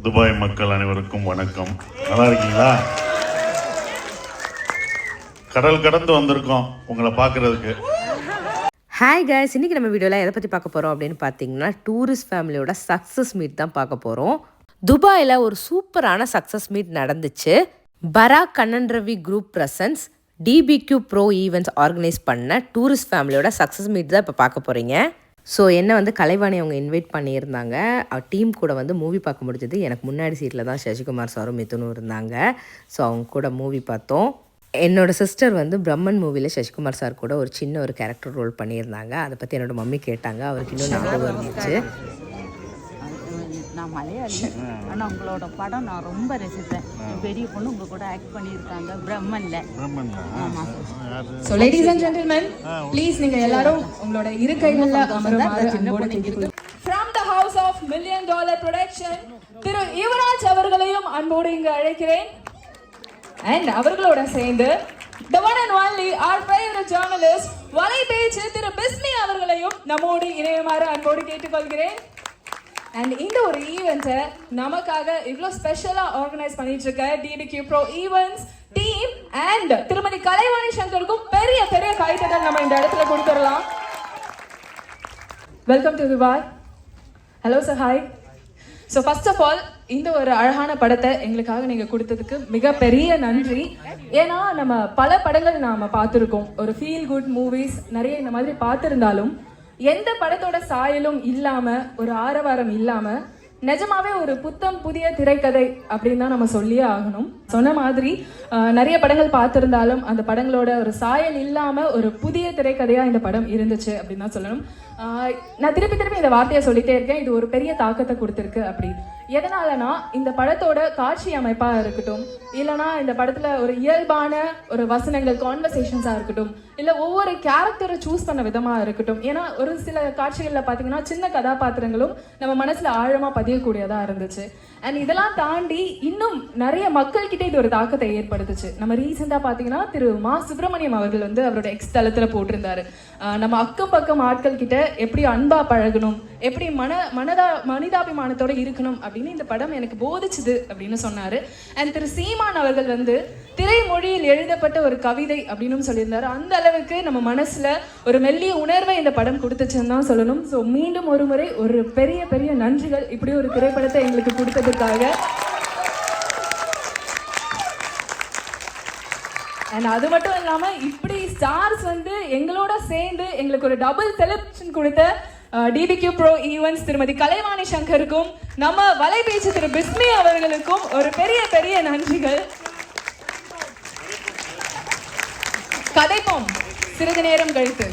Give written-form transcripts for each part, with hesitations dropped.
Dubai மக்கள் அனைவருக்கும் வணக்கம். நல்லா இருக்கீங்களா? கடல் கடந்து வந்திருக்கோம் உங்களை பார்க்குறதுக்கு. ஹாய் கைஸ், இன்றைக்கி நம்ம வீடியோவில் எதை பற்றி பார்க்க போகிறோம் அப்படின்னு பார்த்தீங்கன்னா, டூரிஸ்ட் ஃபேமிலியோட சக்ஸஸ் மீட் தான் பார்க்க போகிறோம். துபாயில் ஒரு சூப்பரான சக்ஸஸ் மீட் நடந்துச்சு. Parag Kannan Ravi group presents DPQ pro events organise பண்ண டூரிஸ்ட் ஃபேமிலியோட சக்ஸஸ் மீட் தான் இப்போ பார்க்க போகிறீங்க. ஸோ என்னை வந்து கலைவாணி அவங்க இன்வைட் பண்ணியிருந்தாங்க. டீம் கூட வந்து மூவி பார்க்க முடிஞ்சது. எனக்கு முன்னாடி சீட்டில் தான் சசிகுமார் சாரும் மிதுனும் இருந்தாங்க. ஸோ அவங்க கூட மூவி பார்த்தோம். என்னோடய சிஸ்டர் வந்து பிரம்மன் மூவியில் சசிகுமார் சார் கூட ஒரு சின்ன ஒரு கேரக்டர் ரோல் பண்ணியிருந்தாங்க. அதை பற்றி என்னோடய மம்மி கேட்டாங்க. அவருக்கு இன்னும் ஞாபகம் இருந்துச்சு. நான் மலையாளி, ஆனால் உங்களோட படம் நான் ரொம்ப ரசித்தேன். பெரிய பொண்ணு உங்கள் கூட ஆக்ட் பண்ணியிருக்காங்க பிரம்மன்ல. So ladies and gentlemen, please நீங்க எல்லாரும் உங்களோட இரு கைகள்ல அமருமாறு அன்போடு கேட்டுக்கொள்கிறேன். From the house of $1 million production, திரு யுவராஜ் அவர்களையும் அன்போடு இங்கு அழைக்கிறேன். And அவர்களோட சேர்ந்து the one and only our favorite journalist வலைபேச்சு திரு பிஸ்மி அவர்களையும் நம்மோடு இணையுமாறு அன்போடு கேட்டுக்கொள்கிறேன். அண்ட் இந்த ஒரு ஈவெண்ட்டை நமக்காக இவ்வளோ ஸ்பெஷலாக ஆர்கனைஸ் பண்ணிட்டு இருக்க டிபிக்யூ ப்ரோ ஈவெண்ட்ஸ் டீம் அண்ட் திருமதி கலைவாணி சங்கருக்கும் பெரிய பெரிய கைத்தட்டல் நம்ம இந்த இடத்துல கொடுத்துடலாம். Welcome to Dubai. Hello sir, hi. So first of all இந்த ஒரு அழகான படத்தை எங்களுக்காக நீங்கள் கொடுத்ததுக்கு மிகப்பெரிய நன்றி. ஏன்னா நம்ம பல படங்கள் நாம் பார்த்துருக்கோம், ஒரு ஃபீல் குட் மூவிஸ் நிறைய இந்த மாதிரி பார்த்துருந்தாலும் எந்த படத்தோட சாயலும் இல்லாம, ஒரு ஆரவாரம் இல்லாம, நிஜமாவே ஒரு புத்தம் புதிய திரைக்கதை அப்படின்னு தான் நம்ம சொல்லியே ஆகணும். சொன்ன மாதிரி நிறைய படங்கள் பார்த்துருந்தாலும் அந்த படங்களோட ஒரு சாயல் இல்லாம ஒரு புதிய திரைக்கதையா இந்த படம் இருந்துச்சு அப்படின்னு தான் சொல்லணும். நான் திருப்பி திருப்பி இந்த வார்த்தையை சொல்லிட்டே இருக்கேன். இது ஒரு பெரிய தாக்கத்தை கொடுத்துருக்கு. அப்படி எதனாலனா இந்த படத்தோட காட்சி அமைப்பா இருக்கட்டும், இல்லைனா இந்த படத்துல ஒரு இயல்பான ஒரு வசனங்கள் கான்வர்சேஷன்ஸா இருக்கட்டும், இல்ல ஒவ்வொரு கேரக்டரை சூஸ் பண்ண விதமா இருக்கட்டும். ஏன்னா ஒரு சில காட்சிகள்ல பாத்தீங்கன்னா சின்ன கதாபாத்திரங்களும் நம்ம மனசுல ஆழமா பதியக்கூடியதா இருந்துச்சு. அண்ட் இதெல்லாம் தாண்டி இன்னும் நிறைய மக்கள் கிட்ட இது ஒரு தாக்கத்தை ஏற்படுத்துச்சு. நம்ம ரீசெண்டா பாத்தீங்கன்னா திரு மா சுப்பிரமணியம் அவர்கள் வந்து அவரோட எக்ஸ் தளத்துல போட்டிருந்தாரு, நம்ம அக்கம் பக்கம் ஆட்கள் கிட்ட எப்படி அன்பா பழகணும், எப்படி மனிதாபிமானத்தோட இருக்கணும் அப்படின்னு இந்த படம் எனக்கு போதிச்சுது அப்படின்னு சொன்னாரு. அண்ட் திரு சீமான் அவர்கள் வந்து திரைமொழியில் எழுதப்பட்ட ஒரு கவிதை அப்படின்னு சொல்லியிருந்தாரு. அந்த அளவுக்கு நம்ம மனசுல ஒரு மெல்லிய உணர்வை இந்த படம் கொடுத்துச்சுன்னு தான் சொல்லணும். ஸோ மீண்டும் ஒரு முறை ஒரு பெரிய பெரிய நன்றிகள் இப்படி ஒரு திரைப்படத்தை எங்களுக்கு கொடுத்ததுக்காக. அண்ட் அது மட்டும் இல்லாம இப்படி ஸ்டார்ஸ் வந்து எங்களோட சேர்ந்து எங்களுக்கு ஒரு டபுள் செலிப்ரேஷன் கொடுத்த டிபிக்யூ ப்ரோ ஈவெண்ட்ஸ் திருமதி கலைவாணி சங்கருக்கும் நம்ம வலைபேச்சு திரு பிஸ்மி அவர்களுக்கும் ஒரு பெரிய பெரிய நன்றிகள். கதைப்போம் சிறிது நேரம் கழித்து.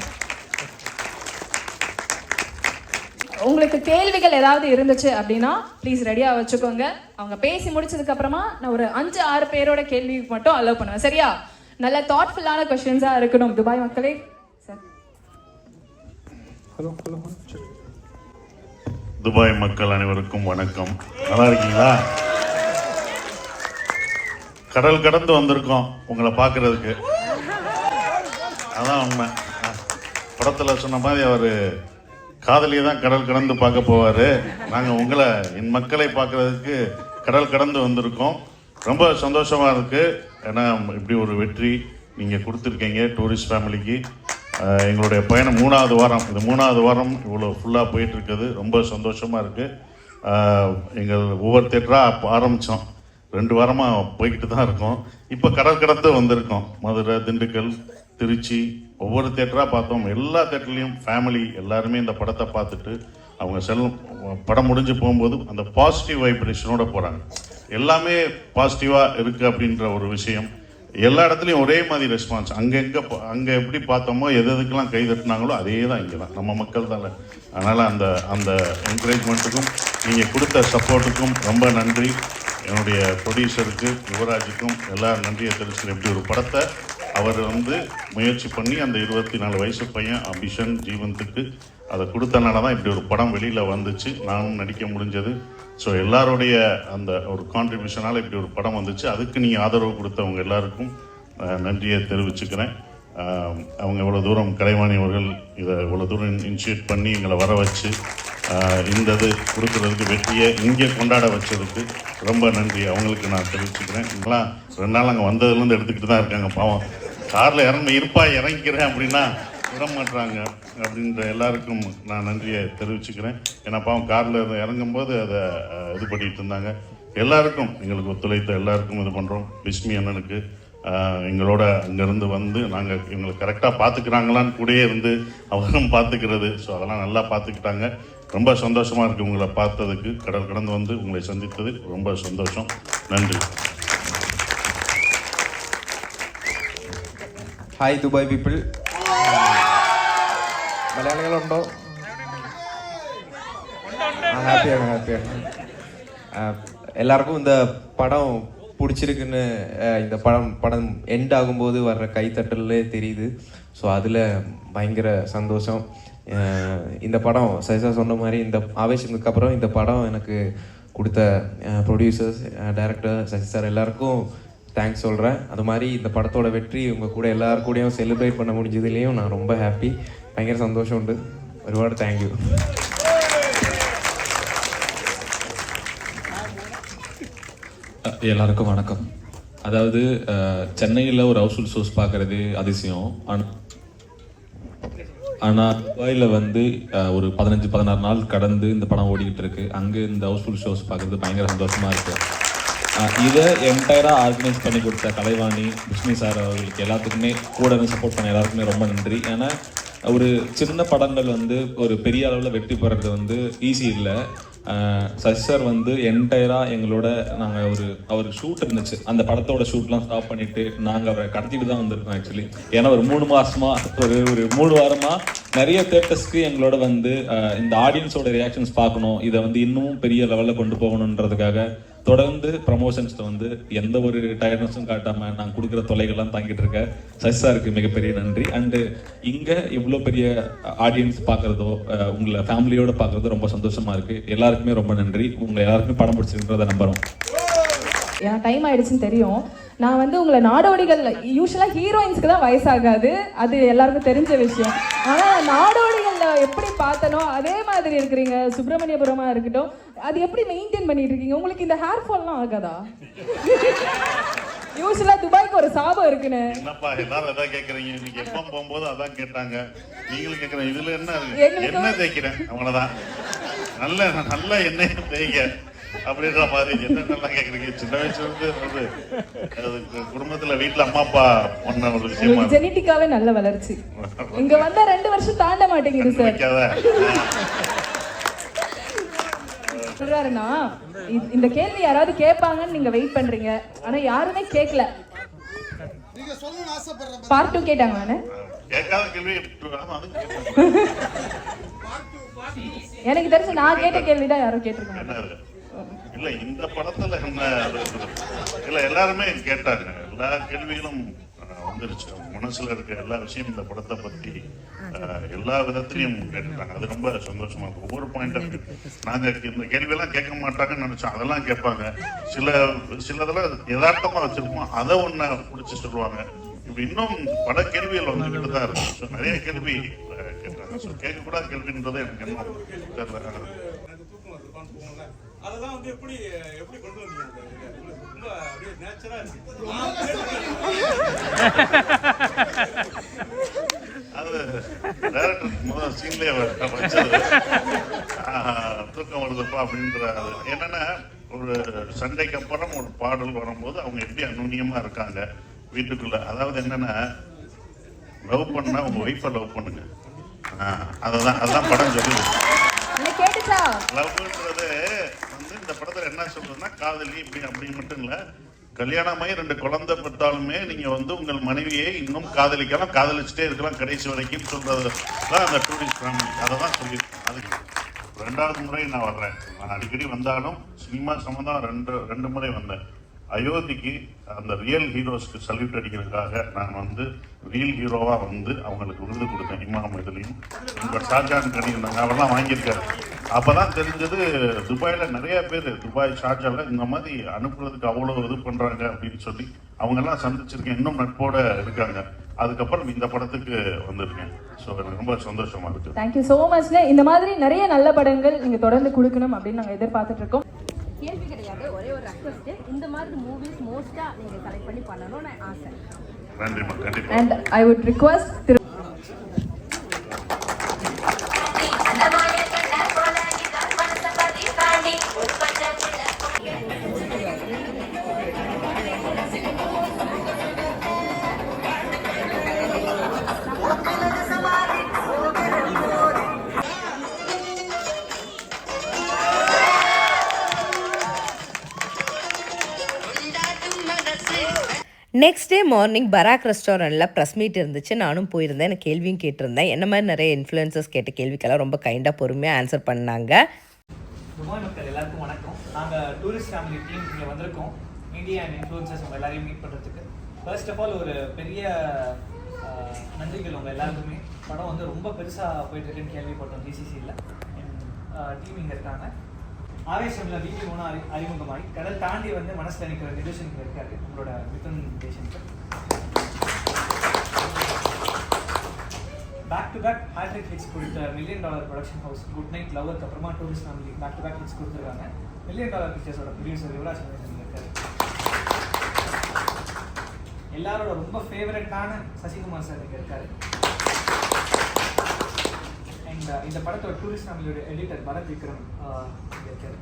உங்களுக்கு கேள்விகள் ஏதாவது இருந்துச்சு அப்படின்னா ப்ளீஸ் ரெடியா வச்சுக்கோங்க. அவங்க பேசி முடிச்சதுக்கு அப்புறமா நான் ஒரு 5-6 பேரோட கேள்வி மட்டும் அலோவ் பண்ணுவேன். சரியா? நல்ல தாட்ஃபுல்லான கொஸ்டின்ஸா இருக்கணும் துபாய் மக்களே. துபாய் மக்கள் அனைவருக்கும் வணக்கம். நல்லா இருக்கீங்களா? கடல் கடந்து வந்திருக்கோம் உங்களை பார்க்கறதுக்கு. அதான் உண்மை. படத்தில் சொன்ன மாதிரி அவர் காதலியை தான் கடல் கடந்து பார்க்க போவார். நாங்கள் உங்களை, என் மக்களை பார்க்கறதுக்கு கடல் கடந்து வந்திருக்கோம். ரொம்ப சந்தோஷமாக இருக்குது. ஏன்னா இப்படி ஒரு வெற்றி நீங்கள் கொடுத்துருக்கீங்க டூரிஸ்ட் ஃபேமிலிக்கு. எங்களுடைய பயணம் 3வது வாரம், இது 3வது வாரம் இவ்வளோ ஃபுல்லாக போயிட்டுருக்குது. ரொம்ப சந்தோஷமாக இருக்குது. எங்கள் ஒவ்வொரு தேட்டராக ஆரம்பித்தோம், 2 வாரமாக போய்கிட்டு தான் இருக்கோம். இப்போ கடல் கடந்து வந்திருக்கோம். மதுரை, திண்டுக்கல், திருச்சி, ஒவ்வொரு தேட்டராக பார்த்தோம். எல்லா தேட்டர்லேயும் ஃபேமிலி எல்லாருமே இந்த படத்தை பார்த்துட்டு அவங்க படம் முடிஞ்சு போகும்போது அந்த பாசிட்டிவ் வைப்ரேஷனோட போகிறாங்க. எல்லாமே பாசிட்டிவாக இருக்குது அப்படின்ற ஒரு விஷயம். எல்லா இடத்துலையும் ஒரே மாதிரி ரெஸ்பான்ஸ். அங்கே எப்படி பார்த்தோமோ எதுக்கெல்லாம் கை தட்டினாங்களோ அதே தான் இங்கே தான் நம்ம மக்கள் தான். அதனால் அந்த என்கரேஜ்மெண்ட்டுக்கும் நீங்கள் கொடுத்த சப்போர்ட்டுக்கும் ரொம்ப நன்றி. என்னுடைய ப்ரொடியூசருக்கு யுவராஜுக்கும் எல்லா நன்றியை தெரிவிச்சு. இப்படி ஒரு படத்தை அவர் வந்து முயற்சி பண்ணி அந்த 24 வயசு பையன் அபிஷன் ஜீவந்துக்கு அதை கொடுத்தனால தான் இப்படி ஒரு படம் வெளியில் வந்துச்சு, நானும் நடிக்க முடிஞ்சது. ஸோ எல்லாருடைய அந்த ஒரு கான்ட்ரிபியூஷனால் இப்படி ஒரு படம் வந்துச்சு. அதுக்கு நீங்கள் ஆதரவு கொடுத்தவங்க எல்லாருக்கும் நன்றியை தெரிவிச்சுக்கிறேன். அவங்க இவ்வளோ தூரம், கலைவாணி அவர்கள் இதை இவ்வளோ தூரம் இனிஷியேட் பண்ணி எங்களை வர வச்சு இந்த இது கொடுக்குறதுக்கு வெற்றியை இங்கே கொண்டாட வச்சதுக்கு ரொம்ப நன்றி அவங்களுக்கு நான் தெரிவிச்சுக்கிறேன். இதெல்லாம் 2 நாள் அங்கே வந்ததுலேருந்து எடுத்துக்கிட்டு தான் இருக்காங்க. பாவம் காரில் இறங்கிக்கிறேன் அப்படின்னா விட மாட்டுறாங்க. அப்படின்ற எல்லாருக்கும் நான் நன்றியை தெரிவிச்சுக்கிறேன். ஏன்னா பாவம் காரில் இறங்கும்போது அதை இது பண்ணிகிட்டு இருந்தாங்க. எல்லாருக்கும் எங்களுக்கு ஒத்துழைத்த எல்லாருக்கும் இது பண்ணுறோம். பிஸ்மி அண்ணனுக்கு எங்களோட அங்கேருந்து வந்து நாங்கள் இவங்களை கரெக்டாக பார்த்துக்கிறாங்களான்னு கூடயே இருந்து அவரும் பார்த்துக்கிறது. ஸோ அதெல்லாம் நல்லா பார்த்துக்கிட்டாங்க. ரொம்ப சந்தோஷமாக இருக்குது உங்களை பார்த்ததுக்கு. கடல் கடந்து வந்து உங்களை சந்தித்தது ரொம்ப சந்தோஷம். நன்றி. Hi Dubai people. മലയാളികളുണ്ടോ? ഹാപ്പിയാണ്. எல்லாருக்கும் இந்த படம் பிடிச்சிருக்குன்னு இந்த படம் எண்ட் ஆகும்போது வர்ற கைத்தட்டலே தெரியுது. ஸோ அதில் பயங்கர சந்தோஷம். இந்த படம் சைஸா சொன்ன மாதிரி இந்த ஆவேசத்துக்கு அப்புறம் இந்த படம் எனக்கு கொடுத்த ப்ரொடியூசர்ஸ், டைரக்டர் சசி சார் எல்லாருக்கும் தேங்க்ஸ் சொல்கிறேன். அது மாதிரி இந்த படத்தோட வெற்றி உங்கள் கூட எல்லாரு கூடயும் செலிப்ரேட் பண்ண முடிஞ்சதுலேயும் நான் ரொம்ப ஹாப்பி. பயங்கர சந்தோஷம் உண்டு. ഒരുപാട് താങ്ക് യു. எல்லாருக்கும் வணக்கம். அதாவது சென்னையில் ஒரு ஹவுஸ்ஃபுல் ஷோஸ் பார்க்குறது அதிசயம். ஆனால் துபாயில் வந்து ஒரு 15-16 நாள் கடந்து இந்த படம் ஓடிக்கிட்டு இருக்கு. அங்கே இந்த ஹவுஸ்ஃபுல் ஷோஸ் பார்க்குறது பயங்கர சந்தோஷமாக இருக்குது. இதை என்டையராக ஆர்கனைஸ் பண்ணி கொடுத்த கலைவாணி, பிஸ்மி சார் அவர்களுக்கு எல்லாத்துக்குமே கூட சப்போர்ட் பண்ண எல்லாருக்குமே ரொம்ப நன்றி. ஏன்னா ஒரு சின்ன படங்கள் வந்து ஒரு பெரிய அளவில் வெற்றி பெறது வந்து ஈஸி இல்லை. சசி சார் வந்து என்டையராக எங்களோட நாங்கள் அவருக்கு ஷூட் இருந்துச்சு. அந்த படத்தோட ஷூட்லாம் ஸ்டாப் பண்ணிவிட்டு நாங்கள் அவரை கடத்திட்டு தான் வந்திருக்கோம் ஆக்சுவலி. ஏன்னா ஒரு 3 மாதமாக ஒரு 3 வாரமாக நிறைய தேட்டர்ஸ்க்கு எங்களோட வந்து இந்த ஆடியன்ஸோட ரியாக்ஷன்ஸ் பார்க்கணும், இதை வந்து இன்னும் பெரிய லெவலில் கொண்டு போகணுன்றதுக்காக தொடர்ந்து ப்ரமோஷன்ஸில் வந்து எந்த ஒரு டயர்னஸும் காட்டாமல் நாங்கள் கொடுக்குற தொலைகள்லாம் தாங்கிட்டு இருக்க சசி சாருக்கு மிகப்பெரிய நன்றி. அண்டு இங்கே இவ்வளோ பெரிய ஆடியன்ஸ் பார்க்குறதோ உங்களை ஃபேமிலியோடு பார்க்குறதோ ரொம்ப சந்தோஷமாக இருக்குது. எல்லாருக்குமே ரொம்ப நன்றி. உங்களை எல்லாருக்குமே படம் பிடிச்சிருக்கிறத நம்புகிறோம். ஏன்னா டைம் ஆயிடுச்சுன்னு தெரியும். நான் வந்து உங்களை நாடோடிகள் யூஸ்வலாக ஹீரோயின்ஸ்க்கு தான் வயசாகாது, அது எல்லாருக்கும் தெரிஞ்ச விஷயம். ஆனால் நாடோடிகளில் எப்படி பார்த்தனோ அதே மாதிரி இருக்கிறீங்க. சுப்பிரமணியபுரமாக இருக்கட்டும், அது எப்படி மெயின்டைன் பண்ணிட்டு இருக்கீங்க? உங்களுக்கு இந்த ஹேர் ஃபால்லாம் ஆகாதா? யூஸ்வலா துபாய்க்கு ஒரு சாபம் இருக்குன்னு. என்னப்பா எல்லாரும் அதான் கேட்குறீங்க. இன்னைக்கு எப்போ போகும்போது அதான் கேட்டாங்க. நீங்களும் கேட்குறேன். இதில் என்ன தேய்க்கிறேன் அவ்வளோதான். நல்ல எண்ணெய் தேய்க்க அப்படின்ற மாதிரி என்னென்னலாம் கேட்குறீங்க. சின்ன வயசுலேருந்து வந்து குடும்பத்தில் வீட்டில் அம்மா அப்பா பண்ண ஒரு விஷயமா ஜெனட்டிக்காவே நல்ல வளர்ச்சி. இங்க வந்தா 2 வருஷம் தாண்ட மாட்டேங்குது சார். சொல்றாருன்னா இந்த கேள்வி யாராவது கேட்பாங்கன்னு நீங்க வெயிட் பண்றீங்க, ஆனா யாருமே கேட்கல. பார்ட் 2 கேட்டாங்க. எனக்கு தெரிஞ்சு நான் கேட்ட கேள்விதான் யாரும் கேட்டிருக்காங்க. இல்ல இந்த படத்துல என்ன இல்ல எல்லாருமே கேட்டாங்க. எல்லா கேள்விகளும் வந்துருச்சு. மனசுல இருக்க எல்லா விஷயம் இந்த படத்தை பத்தி எல்லா விதத்திலையும் கேட்டுட்டாங்க. அது ரொம்ப சந்தோஷமா இருக்கும். ஒவ்வொரு பாயிண்ட் ஆஃப் வியூ நாங்க இந்த கேள்வியெல்லாம் கேட்க மாட்டாங்கன்னு நினைச்சோம். அதெல்லாம் கேட்பாங்க. சிலதெல்லாம் யதார்த்தமா வச்சிருப்போம், அதை ஒண்ணு பிடிச்சி சொல்லுவாங்க. இப்ப இன்னும் பல கேள்விகள் வந்துகிட்டு தான் இருக்கு. நிறைய கேள்வி கேட்டாங்க. கேட்கக்கூடாத கேள்வின்றது எனக்கு என்ன தெரியல. அதெல்லாம் வந்து எப்படி கொண்டு வந்தீங்க? ரொம்ப அப்படியே நேச்சரா இருக்கு. அது டைரக்டர் முதல் சீன்லயே வச்சது தூக்கம் வருதுப்பா அப்படின்ற. அது என்னன்னா ஒரு சண்டைக்கு அப்புறம் ஒரு பாடல் வரும்போது அவங்க எப்படி அநுண்ணியமா இருக்காங்க வீட்டுக்குள்ள. அதாவது என்னன்னா லவ் பண்ணா உங்க ஒய்ஃபை லவ் பண்ணுங்க. அதுதான் படம் சொல்லுது. லவ்ன்றது வந்து இந்த படத்துல என்ன சொல்றதுன்னா காதலி இப்படி அப்படி மட்டும் இல்ல, கல்யாணமாயி 2 குழந்தை பெற்றாலுமே நீங்க வந்து உங்கள் மனைவியை இன்னும் காதலிக்கலாம், காதலிச்சுட்டே இருக்கலாம் கடைசி வரைக்கும் சொல்றது தான் அந்த டூரிஸ்ட் ஃபேமிலி. அதை தான் சொல்லியிருக்கேன். அதுக்கு 2வது முறை நான் வர்றேன். நான் அடிக்கடி வந்தாலும் சினிமா சம்பந்தம் 2 முறை வந்தேன். அயோத்திக்கு அந்த ரியல் ஹீரோஸ்க்கு சல்யூட் அடிக்கிறதுக்காக நான் வந்து ரியல் ஹீரோவா வந்து அவங்களுக்கு விருது கொடுத்தேன். இமாம் இதுலையும் ஷாஜான் கனி அவெல்லாம் வாங்கியிருக்காரு. அப்பதான் தெரிஞ்சது துபாயில் நிறைய பேர் துபாய் ஷார்ஜால இந்த மாதிரி அனுப்புறதுக்கு அவ்வளோ இது பண்றாங்க அப்படின்னு சொல்லி அவங்க எல்லாம் சந்திச்சிருக்கேன், இன்னும் நட்போட இருக்காங்க. அதுக்கப்புறம் இந்த படத்துக்கு வந்திருக்கேன். ஸோ எனக்கு ரொம்ப சந்தோஷமா இருக்கு. தேங்க்யூ ஸோ மச்ல. இந்த மாதிரி நிறைய நல்ல படங்கள் நீங்க தொடர்ந்து கொடுக்கணும் அப்படின்னு நாங்கள் எதிர்பார்த்துட்டு இருக்கோம். கேள்வி கிடையாது, ஒரே ஒரு ரெக்வஸ்ட், இந்த மாதிரி மூவிஸ் மோஸ்டா நீங்க செலக்ட் பண்ணி பண்ணணும்னு ஆசை. நன்றிம்மா, கண்டிப்பா. And I would request Thiru next day morning Parag ரெஸ்டாரண்ட்டில் ப்ரெஸ் மீட் இருந்துச்சு. நானும் போயிருந்தேன், எனக்கு கேள்வியும் கேட்டிருந்தேன். என்ன மாதிரி நிறைய இன்ஃப்ளூயன்சர்ஸ் கேட்ட கேள்விக்கெல்லாம் ரொம்ப கைண்டாக பொறுமையாக ஆன்சர் பண்ணாங்க. துபாய் மக்கள் எல்லாருக்கும் வணக்கம். நாங்கள் டூரிஸ்ட் ஃபேமிலி டீம் இங்கே வந்திருக்கோம், மீடியா அண்ட் இன்ஃப்ளூயன்சர்ஸ் உங்கள் எல்லாரையும் மீட் பண்ணுறதுக்கு. ஃபர்ஸ்ட் ஆஃப் ஆல் ஒரு பெரிய நன்றிகள் உங்கள் எல்லாருக்குமே. படம் வந்து ரொம்ப பெருசாக போயிட்டுருக்குன்னு கேள்விப்பட்டோம் ஜிசிசியில். டீம் இங்கே இருக்காங்க. ஆவேசம்ல வீட்டு மூணு அறிமுகமாகி கடல் தாண்டி வந்து மனசில் நிற்கிற நிதர்ஷன் இங்கே இருக்காரு, உங்களோட மிதுன் தேசனுக்கு. Back to back hattrick hits கொடுத்த $1 million production house Good Night லவ்க்கு அப்புறமா Tourist Family back to back hits கொடுத்துருக்காங்க. $1 million பிக்சர்ஸோட ப்ரொடியூசர் யுவராஜ் இங்கே இருக்காரு. எல்லாரோட ரொம்ப ஃபேவரட்டான சசிகுமார் சார் இங்கே இருக்காரு. அண்ட் இந்த படத்தோட டூரிஸ்ட் ஃபேமிலியோட எடிட்டர் பரத் விக்ரம் இங்கே இருக்காரு.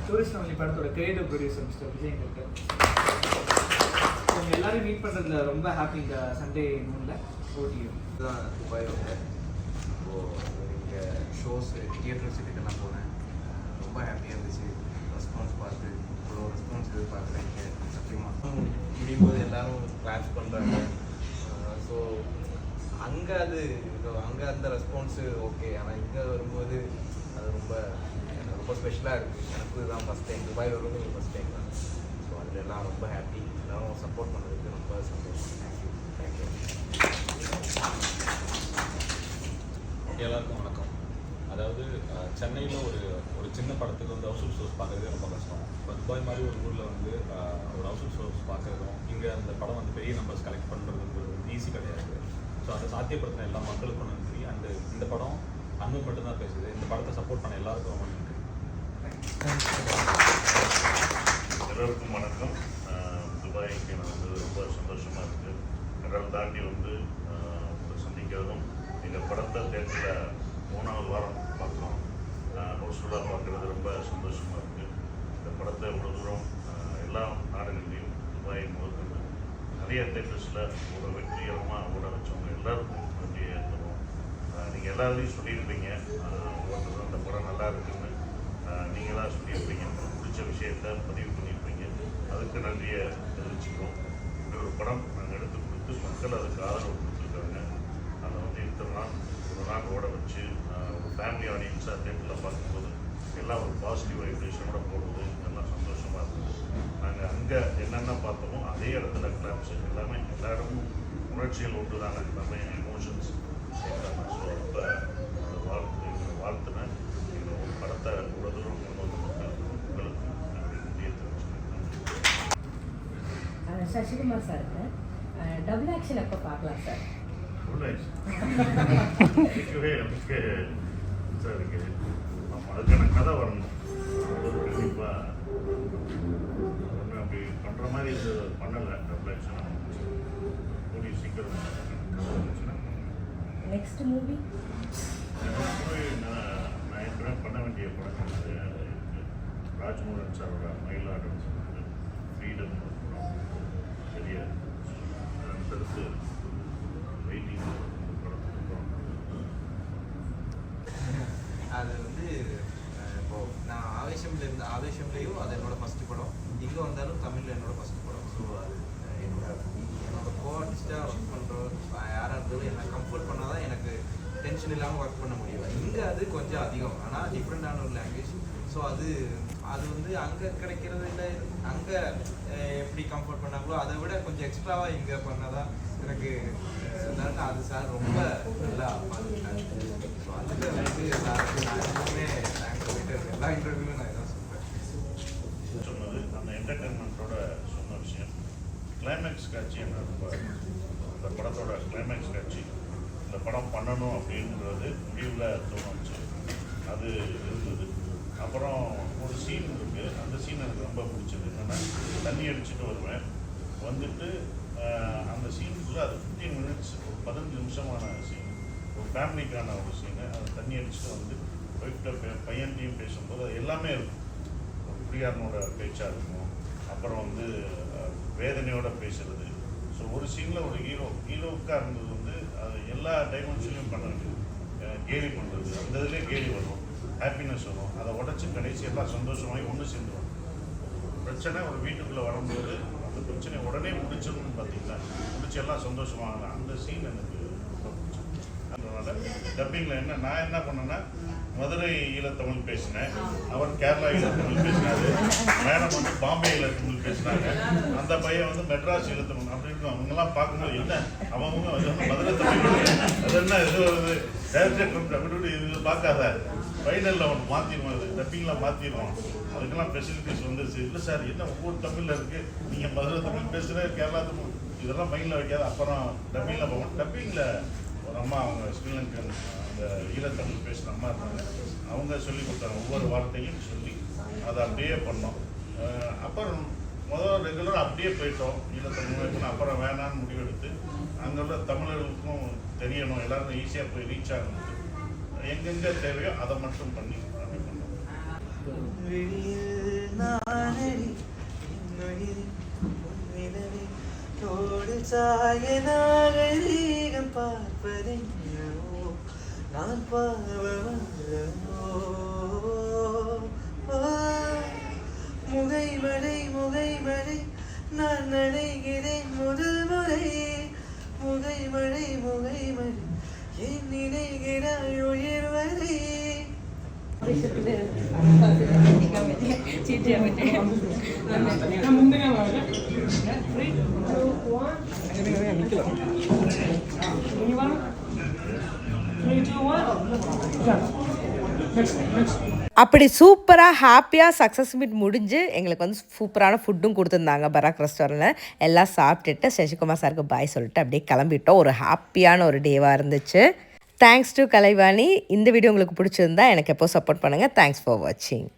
டூரிஸ்ட் ஃபேமிலி படத்தோட கிரியேட்டிவ் ப்ரொடியூசர் மிஸ்டர் விஜய் இங்கே இருக்காரு. எல்லாரும் மீட் பண்ணுறதுல ரொம்ப ஹாப்பி இந்த சண்டே மூணில் ஓடியும் தான் துபாய் வந்தேன். இப்போது இங்கே ஷோஸ் தியேட்டர் சிட்டிக்கெல்லாம் போனேன். ரொம்ப ஹாப்பியாக இருந்துச்சு. ரெஸ்பான்ஸ் பார்த்து இவ்வளோ ரெஸ்பான்ஸ் எதிர்பார்க்குறேன். இங்கே சத்தியமாக முடியும் போது எல்லோரும் கிளாஸ் பண்ணுறாங்க. ஸோ அங்கே அங்கே அந்த ரெஸ்பான்ஸு ஓகே, ஆனால் இங்கே வரும்போது அது ரொம்ப ரொம்ப ஸ்பெஷலாக இருக்குது. எனக்கு இதுதான் ஃபஸ்ட் டைம் துபாய் வரும்போது ஃபஸ்ட் டைம் தான். ஸோ அதில் எல்லாம் ரொம்ப ஹாப்பி. எல்லாரும் சப்போர்ட் பண்ணுறதுக்கு ரொம்ப சந்தோஷம். தேங்க்யூ. எல்லாருக்கும் வணக்கம். அதாவது சென்னையில் ஒரு சின்ன படத்துக்கு வந்து ஹவுஸ்ஃபுல் ஷோஸ் பார்க்குறதே ரொம்ப கஷ்டம். இப்போ துபாய் மாதிரி ஒரு ஊரில் வந்து ஒரு ஹவுஸ்ஃபுல் ஷோஸ் பார்க்குறதும் இங்கே அந்த படம் வந்து பெரிய நம்பர்ஸ் கலெக்ட் பண்ணுறது ஈஸி கிடையாது. ஸோ அதை சாத்தியப்படுத்தின எல்லா மக்களுக்கும் நன்றி. அண்டு இந்த படம் அன்பு மட்டும்தான் பேசுது. இந்த படத்தை சப்போர்ட் பண்ண எல்லாருக்கும் ரொம்ப நன்றி. எல்லாருக்கும் வணக்கம். துபாய்க்கு நான் வந்து ரொம்ப சந்தோஷமாக இருக்குது. கடல் தாண்டி வந்து சந்திக்கிறதும் எங்கள் படத்தை தேட்டரில் 3வது வாரம் பார்க்குறோம். ஹவுஸ்ஃபுல்லாக பார்க்குறது ரொம்ப சந்தோஷமாக இருக்குது. இந்த படத்தை இவ்வளோ தூரம் எல்லா நாடுகள்லேயும் துபாய் முதற்கொண்டு நிறைய தேட்டர்ஸில் ஒரு வெற்றிகரமாக ஓட வச்சவங்க எல்லாருக்கும் நன்றி ஏற்றுவோம். நீங்கள் எல்லாரையும் சொல்லியிருப்பீங்க, ஒவ்வொருத்தரும் அந்த படம் நல்லா இருக்குன்னு நீங்களாக சொல்லியிருப்பீங்க. பிடிச்ச விஷயத்தை பதிவு பண்ணியிருப்பீங்க. அதுக்கு நன்றியை தெரிவிச்சுக்கிறோம். இப்படி ஒரு படம் நாங்கள் எடுத்து கொடுத்து மக்கள் அதுக்கு ஆதரவு கொடுத்துருக்காங்க. அதை வந்து இத்தனை நாள் ஓட வச்சு ஒரு ஃபேமிலி ஆடியன்ஸாக தேட்டரில் பார்க்கும்போது எல்லாம் ஒரு பாசிட்டிவ் வைப்ரேஷனோட போடுறது எல்லாம் சந்தோஷமாக இருக்குது. நாங்கள் அங்கே என்னென்ன பார்த்தோமோ அதே இடத்துல கிளாப்ஸ் எல்லாமே எல்லா இடமும் உணர்ச்சிகள் ஒன்று தானே, எல்லாமே எமோஷன்ஸ் சேர்ந்தாங்க. ஸோ ரொம்ப வாழ்த்துனேன். எங்கள் படத்தை இவ்வளோ தூரம் கொண்டு வந்த மக்கள் உங்களுக்கு நன்றியை தெரிவிச்சுக்கிறேன். சசிகுமார் சாருக்கு டபுள் ஆக்ஷன் எப்போ பார்க்கலாம் சார்? அதுக்கான கதை வரணும். கண்டிப்பாக அப்படி பண்ணுற மாதிரி இது பண்ணலை. டபுள் ஆக்ஷனாக கூடிய சீக்கிரம் நெக்ஸ்ட் மூவி நான் ஏற்கனவே பண்ண வேண்டிய படம் ராஜ்மோகன் சாரோட மயிலாடுன்னு சொன்னாங்க. ஃப்ரீடம் பெரிய அடுத்தடுத்து வெயிட்டிங் அது வந்து இப்போது நான் ஆவேசம்லேயும் அது என்னோடய ஃபஸ்ட்டு படம். இங்கே வந்தாலும் தமிழில் என்னோடய ஃபஸ்ட்டு படம். ஸோ அது என்னோட கோஆர்டிஸ்டாக ஒர்க் பண்ணுறோம் யாராக இருந்தாலும் என்னை கம்ஃபர்ட் பண்ணால் தான் எனக்கு டென்ஷன் இல்லாமல் ஒர்க் பண்ண முடியும். இங்கே அது கொஞ்சம் அதிகம், ஆனால் டிஃப்ரெண்டான ஒரு ஓன் லாங்குவேஜ். ஸோ அது வந்து அங்கே கிடைக்கிறது இல்லை, அங்கே எப்படி கம்ஃபர்ட் பண்ணாங்களோ அதை விட கொஞ்சம் எக்ஸ்ட்ராவாக இங்கே பண்ணாதான் எனக்கு அது சார் ரொம்ப நல்லா பார்த்துட்டாங்க. ஸோ அதில் வந்து எல்லாருக்கும் நான் எப்பவுமே தேங்க்ஸ் சொல்லிட்டு இருக்கேன். எல்லா இன்டர்வியூவும் நான் இதான் சொல்கிறேன். சொன்னது அந்த என்டர்டெயின்மெண்ட்டோட சொன்ன விஷயம். கிளைமேக்ஸ் காட்சி என்ன ரொம்ப, இந்த படத்தோட கிளைமேக்ஸ் காட்சி, இந்த படம் பண்ணணும் அப்படின்றது முடிவில் தோணுச்சு, அது இருந்தது. அப்புறம் ஒரு சீன் இருக்குது, அந்த சீன் எனக்கு ரொம்ப பிடிச்சது. என்னென்னா தண்ணி அடிச்சுட்டு வருவேன், வந்துட்டு அந்த சீனுக்குள்ளே அது 15 மினிட்ஸ், ஒரு 15 நிமிஷமான சீன், ஒரு ஃபேமிலிக்கான ஒரு சீனு. அது தண்ணி அடிச்சுட்டு வந்து ஒய்ஃப்ட பையன்டையும் பேசும்போது அது எல்லாமே இருக்கும். பிரியாரனோட பேச்சாக இருக்கும், அப்புறம் வந்து வேதனையோட பேசுறது. ஸோ ஒரு சீனில் ஒரு ஹீரோவுக்காக இருந்தது வந்து அது எல்லா டைமென்ஷன்லையும் பண்ண வேண்டியது. கேலி பண்ணுறது, அந்த இதுலேயே கேலி வரும், ஹாப்பினஸ் வரும், அதை உடச்சி கடைசி எல்லாம் சந்தோஷமாகி ஒன்று சேர்ந்துடும். பிரச்சனை ஒரு வீட்டுக்குள்ளே வரும்போது அந்த பிரச்சனையை உடனே முடிச்சிடணும்னு பார்த்தீங்கன்னா முடிச்சு எல்லாம் சந்தோஷமாக அந்த சீன் எனக்கு ரொம்ப பிடிச்சது. அதனால் டப்பிங்கில் நான் என்ன பண்ணேன்னா மதுரை ஈழத்தமிழ் பேசினேன், அவர் கேரளா ஈழத்தமிழ் பேசினாரு, மேடம் வந்து பாம்பே ஈழத்தமிழ் பேசினாங்க, அந்த பையன் வந்து மெட்ராஸ் ஈழத்தமிழ் அப்படின்னு அவங்கெல்லாம் பார்க்கும்போது என்ன அவங்க மதுரை தமிழ் அது என்ன இது வருது டேரக்டர் அப்படி இது பார்க்காத ஃபைனலில் ஒன்று மாற்றிடுவோம், அது டப்பிங்கில் மாற்றிடுவோம், அதுக்கெல்லாம் ஃபெசிலிட்டிஸ் வந்துருச்சு. இல்லை சார் என்ன ஒவ்வொரு தமிழில் இருக்குது, நீங்கள் மதுரை தமிழ் பேசுகிற கேரளா தமிழ் இதெல்லாம் மைண்டில் வைக்காது. அப்புறம் டப்பிங்கில் போவோம். டப்பிங்கில் ஒரு அம்மா, அவங்க ஸ்ரீலங்கன் அந்த ஈழத்தமிழ் பேசுகிற அம்மா இருந்தாங்க, அவங்க சொல்லி கொடுத்தாங்க, ஒவ்வொரு வார்த்தையும் சொல்லி அதை அப்படியே பண்ணோம். அப்புறம் முதல் ரெகுலராக அப்படியே போயிட்டோம் ஈழத்தமிழ். அப்புறம் வேணான்னு முடிவெடுத்து அங்கே உள்ள தமிழர்களுக்கும் தெரியணும், எல்லாருக்கும் ஈஸியாக போய் ரீச் ஆகணும், எங்கெங்கே தேவையோ அதை மட்டும் பண்ணி அப்படி பண்ணோம். நான் முகை மழை முகை மழை நான் நனைகிறேன் முதல் முறை, முகை மழை முகை மழை என் நினைகிறாய் உயிர் வரை. அப்படி சூப்பராக ஹாப்பியாக சக்ஸஸ் மீட் முடிஞ்சு எங்களுக்கு வந்து சூப்பரான ஃபுட்டும் கொடுத்துருந்தாங்க பராக் ரெஸ்டாரண்ட்டில். எல்லாம் சாப்பிட்டுட்டு சசிகுமார் சாருக்கு பாய் சொல்லிட்டு அப்படியே கிளம்பிட்டோம். ஒரு ஹாப்பியான ஒரு டேவாக இருந்துச்சு. Thanks to Kalaivani. இந்த வீடியோ உங்களுக்கு பிடிச்சிருந்தா எனக்கு எப்போ சப்போர்ட் பண்ணுங்கள். தேங்க்ஸ் ஃபார் வாட்சிங்.